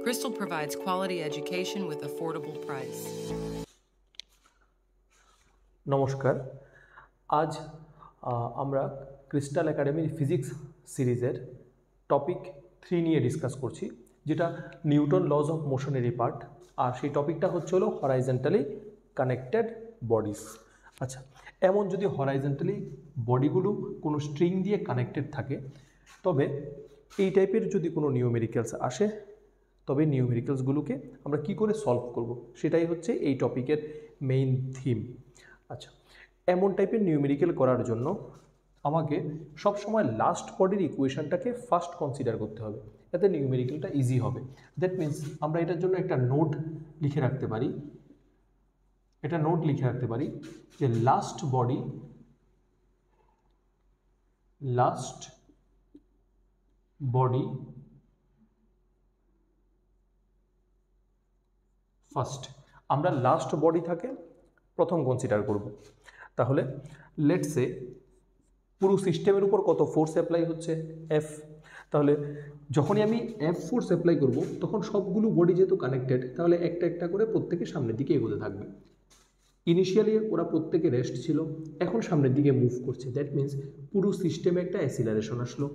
Bristol provides quality education with affordable price. নমস্কার। আজ আমরা ক্রিস্টাল একাডেমির ফিজিক্স সিরিজের টপিক 3 নিয়ে ডিসকাস করছি, যেটা নিউটন লজ অফ মোশনেরই পার্ট। আর সেই টপিকটা হলো হরাইজন্টালি কানেক্টেড বডিজ। আচ্ছা, এমন যদি হরাইজন্টালি বডিগুলো কোনো স্ট্রিং দিয়ে কানেক্টেড থাকে, তবে এই টাইপের যদি কোনো নিউমেরিক্যালস আসে, তবে নিউমেরিক্যালসগুলোকে আমরা কি করে সলভ করব, সেটাই হচ্ছে এই টপিকের মেইন থিম। আচ্ছা, এমন টাইপের নিউমেরিক্যাল করার জন্য আমাকে সবসময় লাস্ট বডির ইকুয়েশনটাকে ফার্স্ট কনসিডার করতে হবে, এতে নিউমেরিক্যালটা ইজি হবে। দ্যাট মিনস আমরা এটার জন্য একটা নোট লিখে রাখতে পারি, যে লাস্ট বডি ফার্স্ট। আমরা লাস্ট বডি থাকে প্রথম কনসিডার করব। তাহলে লেটস সে পুরো সিস্টেমের উপর কত ফোর্স অ্যাপ্লাই হচ্ছে, এফ। তাহলে যখনই আমি এফ ফোর্স অ্যাপ্লাই করব, তখন সবগুলো বডি যেহেতু কানেক্টেড, তাহলে একটা একটা করে প্রত্যেকে সামনের দিকে এগোতে থাকবে। ইনিশিয়ালি ওরা প্রত্যেকে রেস্ট ছিল, এখন সামনের দিকে মুভ করছে। দ্যাট মিনস পুরো সিস্টেমে একটা অ্যাসিলারেশন আসলো।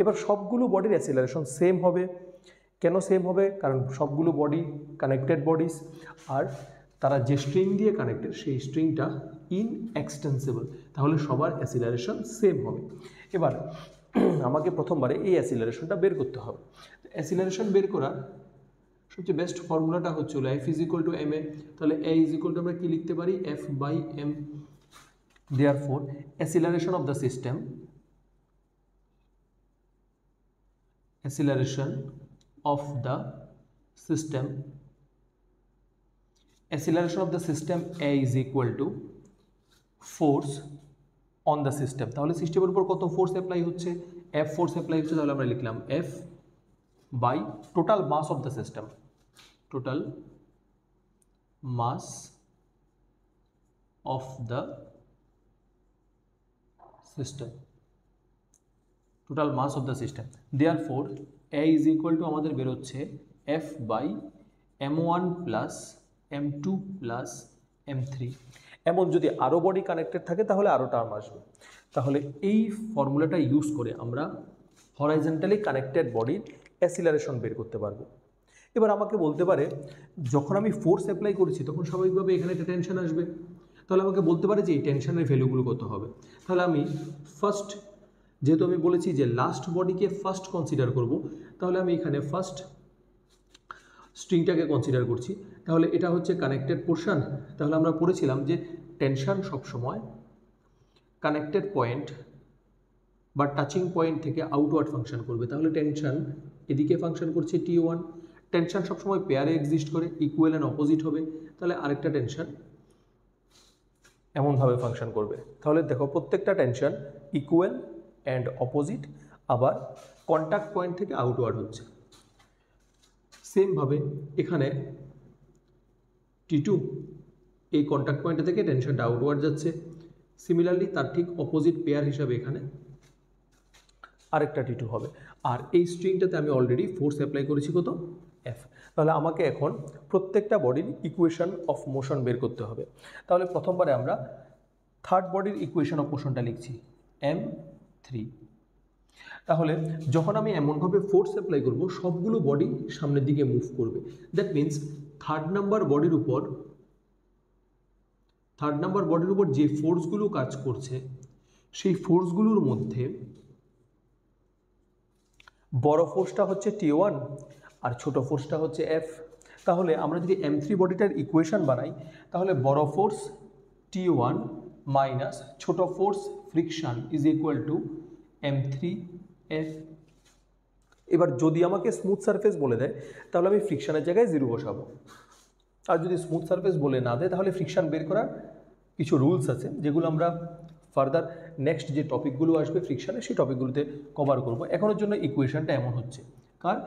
এবার সবগুলো বডির অ্যাসিলারেশন সেম হবে। কেন সেম হবে? কারণ সবগুলো বডি কানেক্টেড বডিজ, আর তারা যে স্ট্রিং দিয়ে কানেক্টেড সেই স্ট্রিংটা ইনএক্সটেন্সিবল, তাহলে সবার অ্যাসিলারেশন সেম হবে। এবার আমাকে প্রথমবারে এই অ্যাসিলারেশনটা বের করতে হবে। অ্যাসিলারেশন বের করার সবচেয়ে বেস্ট ফর্মুলাটা হচ্ছিল F is equal to M A. তাহলে এ ইজ ইকুয়াল টু আমরা কি লিখতে পারি? F by M. Therefore acceleration of the system, acceleration of the system A is equal to force on the system। তাহলে সিস্টেমের উপর কত ফোর্স অ্যাপ্লাই হচ্ছে? F ফোর্স অ্যাপ্লাই হচ্ছে, তাহলে আমরা লিখলাম F by total mass of the system. Total mass of the system. Therefore A is equal to আমাদের বেরোচ্ছে F by M1 plus M2 plus M3। এমন যদি আরও বডি কানেক্টেড থাকে তাহলে আরও টার্ম আসবে। তাহলে এই ফর্মুলাটা ইউজ করে আমরা হরাইজন্টালি কানেক্টেড বডির অ্যাসিলারেশন বের করতে পারবো। এবার আমাকে বলতে পারে, যখন আমি ফোর্স অ্যাপ্লাই করেছি তখন স্বাভাবিকভাবে এখানে একটা টেনশন আসবে। তাহলে আমাকে বলতে পারে যে এই টেনশনের ভ্যালুগুলো কত হবে। তাহলে আমি ফার্স্ট, যেহেতু আমি বলেছি যে লাস্ট বডিকে ফার্স্ট কনসিডার করব, তাহলে আমি এখানে ফার্স্ট স্ট্রিংটাকে কনসিডার করছি। তাহলে এটা হচ্ছে কানেক্টেড পোর্শন। তাহলে আমরা পড়েছিলাম যে টেনশন সবসময় কানেক্টেড পয়েন্ট বা টাচিং পয়েন্ট থেকে আউটওয়ার্ড ফাংশন করবে। তাহলে টেনশন এদিকে ফাংশন করছে T1। টেনশন সবসময় পেয়ারে এক্সিস্ট করে, ইকুয়াল অ্যান্ড অপোজিট হবে। তাহলে আরেকটা টেনশন এমনভাবে ফাংশন করবে। তাহলে দেখো, প্রত্যেকটা টেনশন ইকুয়াল অ্যান্ড অপোজিট, আবার কন্ট্যাক্ট পয়েন্ট থেকে আউটওয়ার্ড হচ্ছে। সেমভাবে এখানে T2 এই কন্ট্যাক্ট পয়েন্ট থেকে টেনশনটা আউটওয়ার্ড যাচ্ছে। সিমিলারলি তার ঠিক অপোজিট পেয়ার হিসাবে এখানে আরেকটা T2 হবে। আর এই স্ট্রিংটাতে আমি অলরেডি ফোর্স অ্যাপ্লাই করেছি কত? F। তাহলে আমাকে এখন প্রত্যেকটা বডির ইকুয়েশন অফ মোশন বের করতে হবে। তাহলে প্রথমবারে আমরা থার্ড বডির ইকুয়েশন অফ মোশনটা লিখছি M3। তাহলে যখন আমি এমনভাবে ফোর্স অ্যাপ্লাই করব, সবগুলো বডি সামনের দিকে মুভ করবে। দ্যাট মিনস থার্ড নাম্বার বডির উপর যে ফোর্সগুলো কাজ করছে, সেই ফোর্সগুলোর মধ্যে বড় ফোর্সটা হচ্ছে T1 আর ছোট ফোর্সটা হচ্ছে F। তাহলে আমরা যদি M3 বডিটার ইকুয়েশন বানাই, তাহলে বড় ফোর্স T1 মাইনাস ছোট force friction is equal two M3F। এবার যদি আমাকে স্মুথ সারফেস বলে দেয়, তাহলে আমি ফ্রিকশনের জায়গায় 0 বসাবো। আর যদি স্মুথ সারফেস বলে না দেয়, তাহলে ফ্রিকশন বের করার কিছু রুলস আছে, যেগুলো আমরা ফার্দার নেক্সট যে টপিকগুলো আসবে ফ্রিকশনে, সেই টপিকগুলোতে কভার করব। এখনের জন্য ইকুয়েশনটা এমন হচ্ছে কার?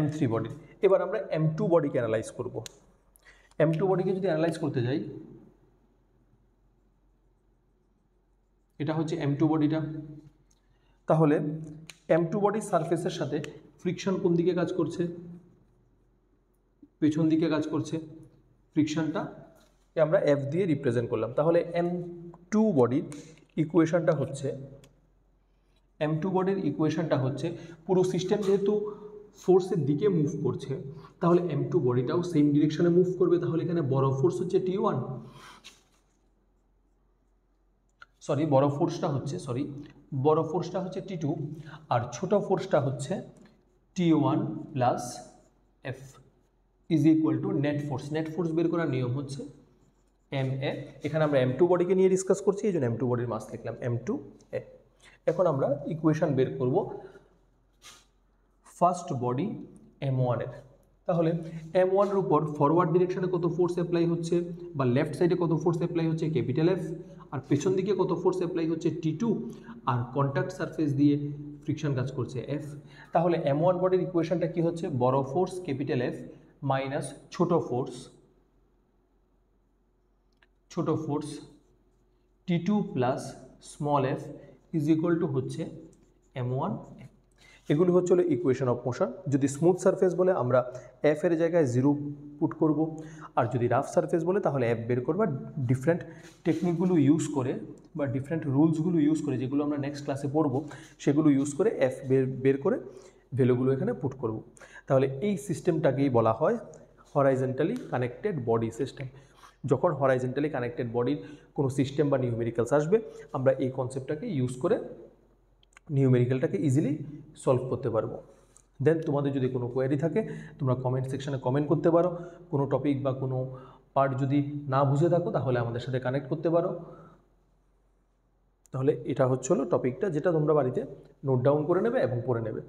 M3 body. এবার আমরা M2 বডিকে অ্যানালাইজ করব। M2 বডিকে যদি অ্যানালাইজ করতে যাই, এটা হচ্ছে M2 বডিটা। তাহলে M2 বডির সারফেসের সাথে ফ্রিকশন কোন দিকে কাজ করছে? পেছন দিকে কাজ করছে ফ্রিকশনটা আমরা এফ দিয়ে রিপ্রেজেন্ট করলাম। তাহলে M2 বডির ইকুয়েশনটা হচ্ছে পুরো সিস্টেম যেহেতু ফোর্সের দিকে মুভ করছে, তাহলে M2 বডিটাও সেম ডিরেকশনে মুভ করবে। তাহলে এখানে বড় ফোর্স হচ্ছে T1, বড় ফোর্সটা হচ্ছে T2, আর ছোট ফোর্সটা হচ্ছে T1 plus F is equal two net force বের করার নিয়ম হচ্ছে MA। এখানে আমরা M2 বডিকে নিয়ে ডিসকাস করছি, এই জন্য M2 বডির মাস লিখলাম M2A। এখন আমরা ইকুয়েশন বের করব ফার্স্ট বডি M1 এর। তাহলে M1 এর উপর ফরওয়ার্ড ডিরেকশনে কত ফোর্স অ্যাপ্লাই হচ্ছে বা লেফট সাইডে কত ফোর্স অ্যাপ্লাই হচ্ছে ক্যাপিটাল F, আর পেছন দিকে কত ফোর্স অ্যাপ্লাই হচ্ছে T2, আর কন্ট্যাক্ট সারফেস দিয়ে ফ্রিকশন কাজ করছে F। তাহলে M1 বডির ইকুয়েশনটা কি হচ্ছে, বড় ফোর্স ক্যাপিটাল F মাইনাস ছোট force T2 plus small f is equal two হচ্ছে M1। এগুলো হচ্ছে ইকুয়েশন অফ মোশন। যদি স্মুথ সারফেস বলে আমরা F এর জায়গায় 0 পুট করব, আর যদি রাফ সারফেস বলে তাহলে F বের করব। ডিফারেন্ট টেকনিকগুলো ইউজ করে বা ডিফারেন্ট রুলসগুলো ইউজ করে, যেগুলো আমরা নেক্সট ক্লাসে পড়ব, সেগুলো ইউজ করে F বের করে ভ্যালুগুলো এখানে পুট করব। তাহলে এই সিস্টেমটাকেই বলা হয় হরাইজন্টালি কানেক্টেড বডি সিস্টেম। যখন হরাইজন্টালি কানেক্টেড বডির কোনো সিস্টেম বা নিউমেরিক্যালস আসবে, আমরা এই কনসেপ্টটাকে ইউজ করে নিউমেরিক্যালটাকে ইজিলি সলভ করতে পারবো। দেন তোমাদের যদি কোনো কোয়েরি থাকে তোমরা কমেন্ট সেকশনে কমেন্ট করতে পারো। কোনো টপিক বা কোনো পার্ট যদি না বুঝে থাকো তাহলে আমাদের সাথে কানেক্ট করতে পারো। তাহলে এটা হলো টপিকটা, যেটা তোমরা বাড়িতে নোট ডাউন করে নেবে এবং পড়ে নেবে।